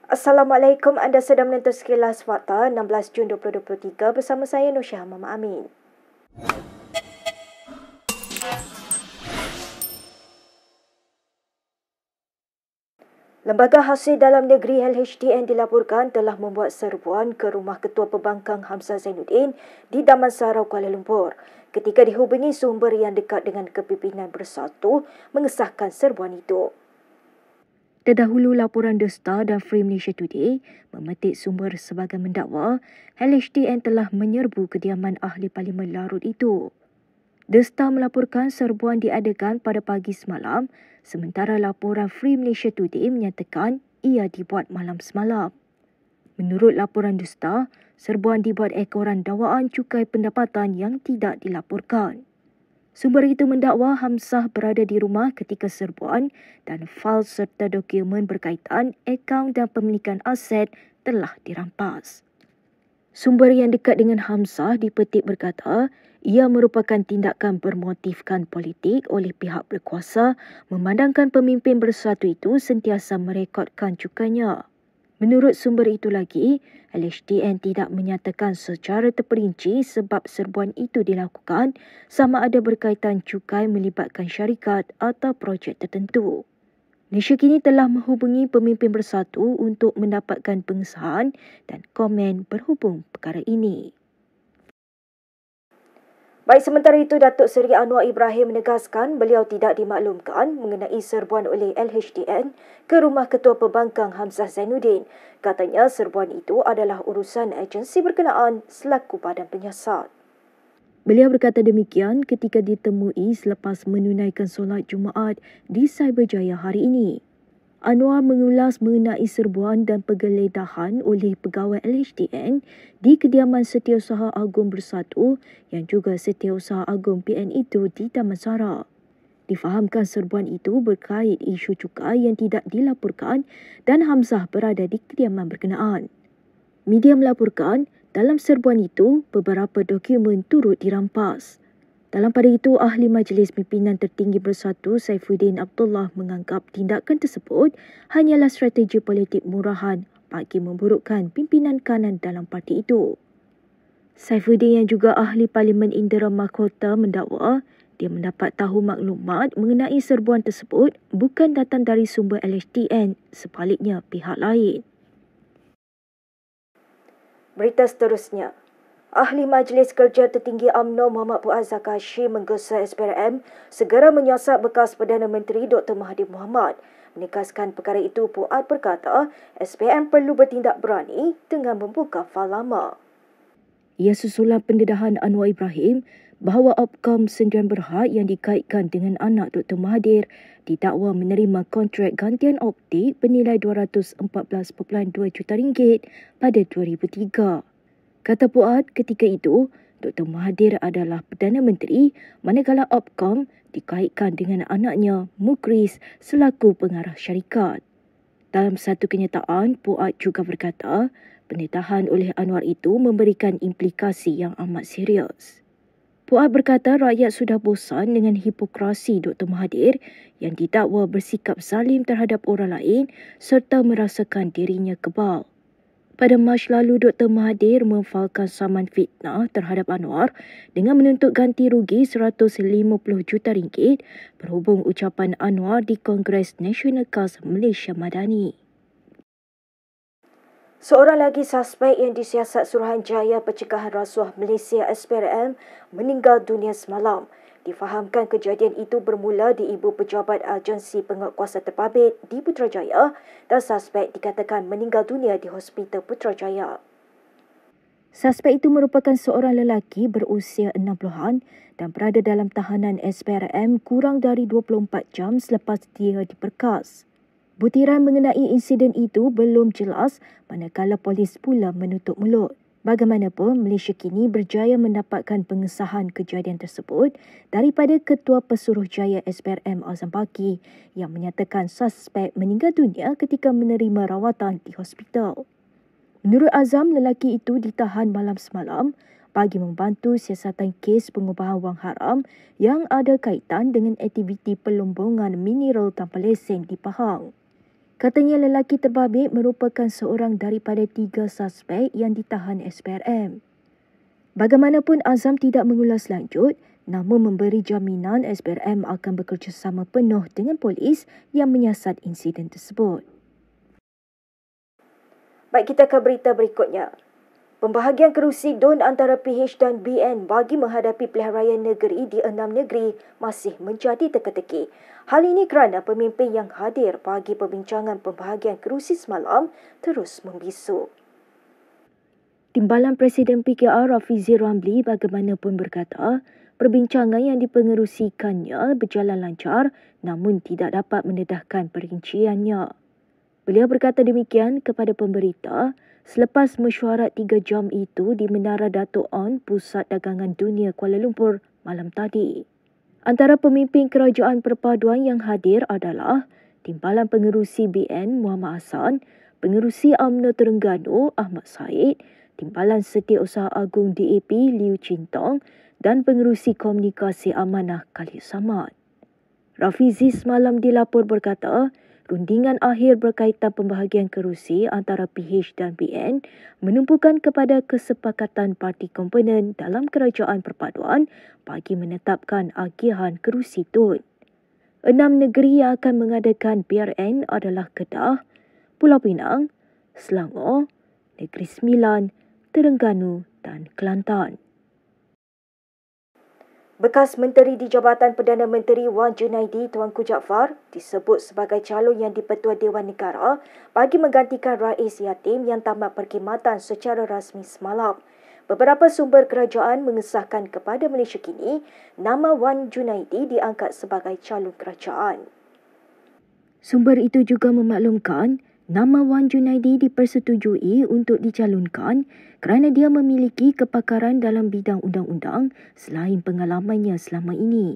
Assalamualaikum, anda sedang menonton Sekilas Fakta 16 Jun 2023 bersama saya Nursyah Mama Amin. Lembaga Hasil Dalam Negeri LHDN dilaporkan telah membuat serbuan ke rumah Ketua Pembangkang Hamzah Zainuddin di Damansara, Kuala Lumpur. Ketika dihubungi sumber yang dekat dengan Kepimpinan Bersatu mengesahkan serbuan itu. Terdahulu, laporan The Star dan Free Malaysia Today memetik sumber sebagai mendakwa LHDN telah menyerbu kediaman ahli Parlimen Larut itu. The Star melaporkan serbuan diadakan pada pagi semalam, sementara laporan Free Malaysia Today menyatakan ia dibuat malam semalam. Menurut laporan The Star, serbuan dibuat ekoran dakwaan cukai pendapatan yang tidak dilaporkan. Sumber itu mendakwa Hamzah berada di rumah ketika serbuan dan fail serta dokumen berkaitan akaun dan pemilikan aset telah dirampas. Sumber yang dekat dengan Hamzah dipetik berkata, ia merupakan tindakan bermotifkan politik oleh pihak berkuasa memandangkan pemimpin Bersatu itu sentiasa merekodkan cukainya. Menurut sumber itu lagi, LHDN tidak menyatakan secara terperinci sebab serbuan itu dilakukan sama ada berkaitan cukai melibatkan syarikat atau projek tertentu. Malaysia kini telah menghubungi pemimpin Bersatu untuk mendapatkan pengesahan dan komen berhubung perkara ini. Baik, sementara itu, Datuk Seri Anwar Ibrahim menegaskan beliau tidak dimaklumkan mengenai serbuan oleh LHDN ke rumah Ketua Pembangkang Hamzah Zainuddin. Katanya serbuan itu adalah urusan agensi berkenaan selaku badan penyiasat. Beliau berkata demikian ketika ditemui selepas menunaikan solat Jumaat di Cyberjaya hari ini. Anwar mengulas mengenai serbuan dan penggeledahan oleh pegawai LHDN di kediaman Setiausaha Agung Bersatu yang juga Setiausaha Agung PN itu di Damansara. Difahamkan serbuan itu berkait isu cukai yang tidak dilaporkan dan Hamzah berada di kediaman berkenaan. Media melaporkan dalam serbuan itu beberapa dokumen turut dirampas. Dalam pada itu, Ahli Majlis Pimpinan Tertinggi Bersatu Saifuddin Abdullah menganggap tindakan tersebut hanyalah strategi politik murahan bagi memburukkan pimpinan kanan dalam parti itu. Saifuddin yang juga Ahli Parlimen Indera Mahkota mendakwa dia mendapat tahu maklumat mengenai serbuan tersebut bukan datang dari sumber LHDN, sebaliknya pihak lain. Berita seterusnya. Ahli Majlis Kerja Tertinggi UMNO Muhammad Fuad Zakashi menggesa SPRM segera menyiasat bekas Perdana Menteri Dr. Mahathir Mohamad. Menegaskan perkara itu, Fuad berkata SPRM perlu bertindak berani dengan membuka fail lama. Ia susulan pendedahan Anwar Ibrahim bahawa Opcom Sdn Bhd yang dikaitkan dengan anak Dr. Mahathir didakwa menerima kontrak gantian optik bernilai RM214.2 juta pada 2003. Kata Fuad, ketika itu, Dr. Mahathir adalah Perdana Menteri manakala Opcom dikaitkan dengan anaknya, Mukhris, selaku pengarah syarikat. Dalam satu kenyataan, Fuad juga berkata, pendedahan oleh Anwar itu memberikan implikasi yang amat serius. Fuad berkata rakyat sudah bosan dengan hipokrasi Dr. Mahathir yang didakwa bersikap zalim terhadap orang lain serta merasakan dirinya kebal. Pada Mac lalu, Dr. Mahathir memfailkan saman fitnah terhadap Anwar dengan menuntut ganti rugi RM150 juta berhubung ucapan Anwar di Kongres Nasional Khas Malaysia Madani. Seorang lagi suspek yang disiasat Suruhanjaya Pencegahan Rasuah Malaysia SPRM meninggal dunia semalam. Difahamkan kejadian itu bermula di ibu pejabat agensi penguatkuasa terbabit di Putrajaya dan suspek dikatakan meninggal dunia di Hospital Putrajaya. Suspek itu merupakan seorang lelaki berusia 60-an dan berada dalam tahanan SPRM kurang dari 24 jam selepas dia diperkas. Butiran mengenai insiden itu belum jelas manakala polis pula menutup mulut. Bagaimanapun, Malaysia kini berjaya mendapatkan pengesahan kejadian tersebut daripada Ketua Pesuruhjaya SPRM Azam Baki yang menyatakan suspek meninggal dunia ketika menerima rawatan di hospital. Menurut Azam, lelaki itu ditahan malam semalam bagi membantu siasatan kes pengubahan wang haram yang ada kaitan dengan aktiviti pelombongan mineral tanpa lesen di Pahang. Katanya lelaki terbabit merupakan seorang daripada 3 suspek yang ditahan SPRM. Bagaimanapun Azam tidak mengulas lanjut, namun memberi jaminan SPRM akan bekerjasama penuh dengan polis yang menyiasat insiden tersebut. Baik, kita ke berita berikutnya. Pembahagian kerusi DUN antara PH dan BN bagi menghadapi pilihan raya negeri di 6 negeri masih menjadi teka-teki. Hal ini kerana pemimpin yang hadir bagi perbincangan pembahagian kerusi semalam terus membisu. Timbalan Presiden PKR Rafizi Ramli bagaimanapun berkata, perbincangan yang dipengerusikannya berjalan lancar namun tidak dapat mendedahkan perinciannya. Beliau berkata demikian kepada pemberita selepas mesyuarat 3 jam itu di Menara Dato' On, Pusat Dagangan Dunia Kuala Lumpur malam tadi. Antara pemimpin kerajaan perpaduan yang hadir adalah Timbalan Pengerusi BN Muhammad Hassan, Pengerusi UMNO Terengganu Ahmad Said, Timbalan Setiausaha Agung DAP Liu Chintong dan Pengerusi Komunikasi Amanah Khalid Samad. Rafizi semalam dilapor berkata, rundingan akhir berkaitan pembahagian kerusi antara PH dan BN menumpukan kepada kesepakatan parti komponen dalam kerajaan perpaduan bagi menetapkan agihan kerusi DUN. 6 negeri yang akan mengadakan PRN adalah Kedah, Pulau Pinang, Selangor, Negeri Sembilan, Terengganu dan Kelantan. Bekas Menteri di Jabatan Perdana Menteri Wan Junaidi Tuanku Jaafar disebut sebagai calon yang di-Pertua Dewan Negara bagi menggantikan Rais Yatim yang tamat perkhidmatan secara rasmi semalam. Beberapa sumber kerajaan mengesahkan kepada Malaysia Kini nama Wan Junaidi diangkat sebagai calon kerajaan. Sumber itu juga memaklumkan nama Wan Junaidi dipersetujui untuk dicalonkan kerana dia memiliki kepakaran dalam bidang undang-undang selain pengalamannya selama ini.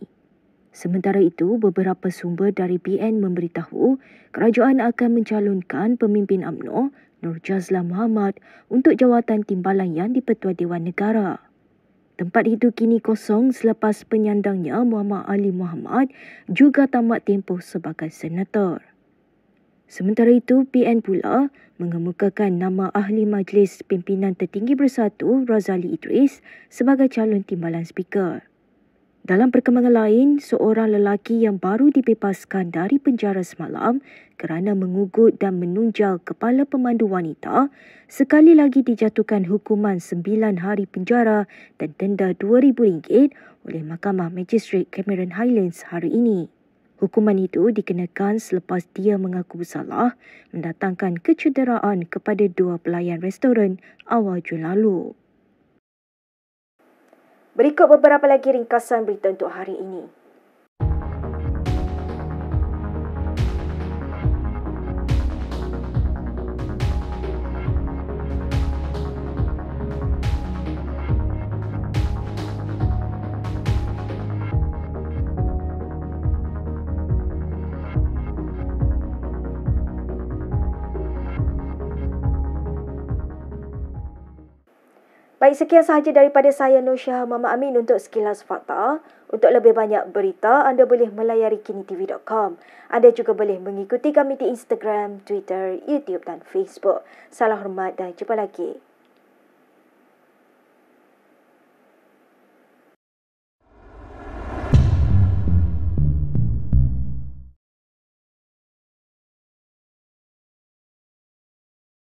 Sementara itu, beberapa sumber dari BN memberitahu kerajaan akan mencalonkan pemimpin UMNO Nur Jazlan Mohamad untuk jawatan timbalan yang di-Pertua Dewan Negara. Tempat itu kini kosong selepas penyandangnya Muhammad Ali Muhammad juga tamat tempoh sebagai senator. Sementara itu, PN pula mengemukakan nama Ahli Majlis Pimpinan Tertinggi Bersatu Razali Idris sebagai calon timbalan speaker. Dalam perkembangan lain, seorang lelaki yang baru dibebaskan dari penjara semalam kerana mengugut dan menunjal kepala pemandu wanita sekali lagi dijatuhkan hukuman 9 hari penjara dan denda RM2,000 oleh Mahkamah Magistrate Cameron Highlands hari ini. Hukuman itu dikenakan selepas dia mengaku bersalah mendatangkan kecederaan kepada 2 pelayan restoran awal Jun lalu. Berikut beberapa lagi ringkasan berita untuk hari ini. Baik, sekian sahaja daripada saya Nur Syah Mama Amin untuk Sekilas Fakta. Untuk lebih banyak berita, anda boleh melayari kinitv.com. Anda juga boleh mengikuti kami di Instagram, Twitter, YouTube dan Facebook. Salam hormat dan jumpa lagi.